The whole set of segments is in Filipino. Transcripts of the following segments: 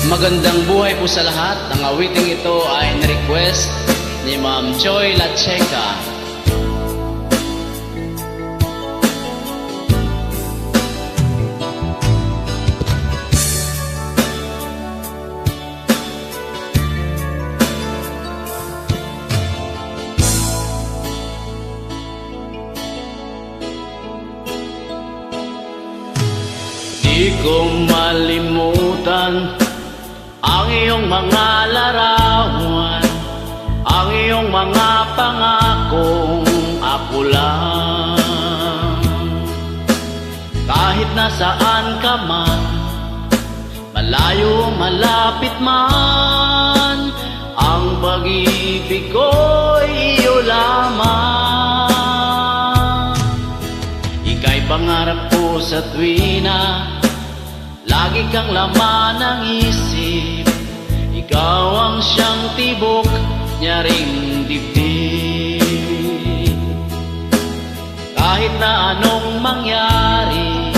Magandang buhay po sa lahat. Ang awiting ito ay na-request ni Ma'am Joy Lacheca. Di ko malimutan ang iyong mga larawan, ang iyong mga pangakong ako lang. Kahit nasaan ka man, malayo malapit man, ang pag-ibig ko'y iyo lamang. Ika'y pangarap ko sa tuwina, lagi kang laman ng isip. Ikaw ang siyang tibok niya ring dibdib. Kahit na anong mangyari,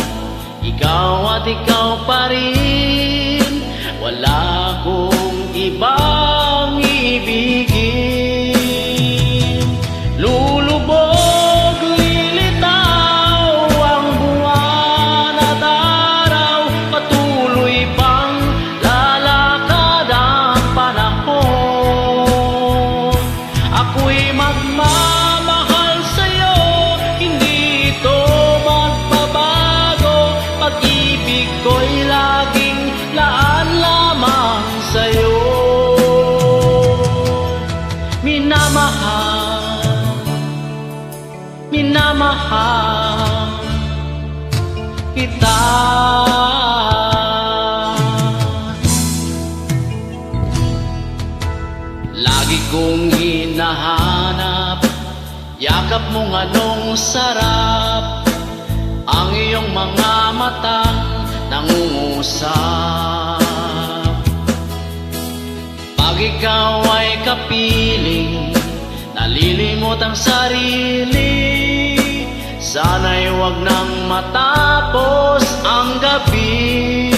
ikaw at ikaw pa rin. Wala kong ibang ibigin. Lulubog, lilitaw ang buwan at araw, patuloy pang lalakad ang panahon. Ako'y magmamahal sa'yo, hindi ito magbabago. Pag-ibig ko'y laging laan lamang sa'yo. Minamahal kita. Lagi kong hinahanap yakap mong anong sarap, ang iyong mga matang nangungusap. Pag ikaw ay kapiling, nalilimot ang sarili. Sana'y huwag nang matapos ang gabi.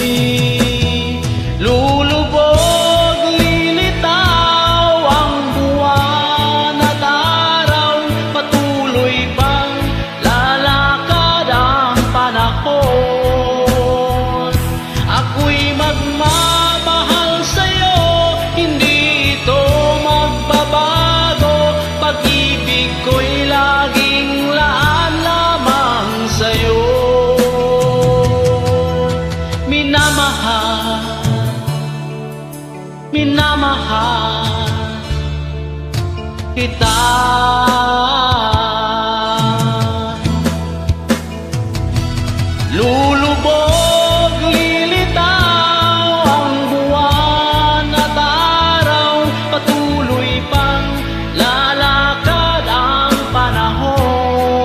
Lulubog, lilitaw ang buwan at araw, patuloy pang lalakad ang panahon. Ako'y magmamahal sa'yo, hindi ito magbabago. Pag-ibig ko'y laging laan lamang sa'yo. Minamahal kita. Lulubog, lilitaw ang buwan at araw, patuloy pang lalakad ang panahon.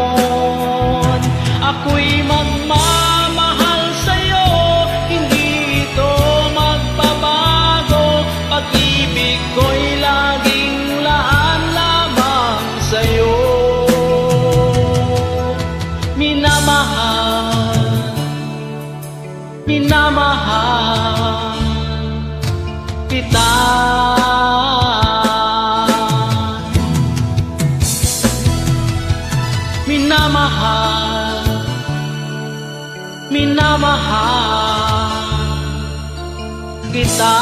Ako'y magmamahal sa'yo, hindi ito magbabago. Pag-ibig ko'y laging laan lamang sa'yo. Minamahal kita. Minamahal kita.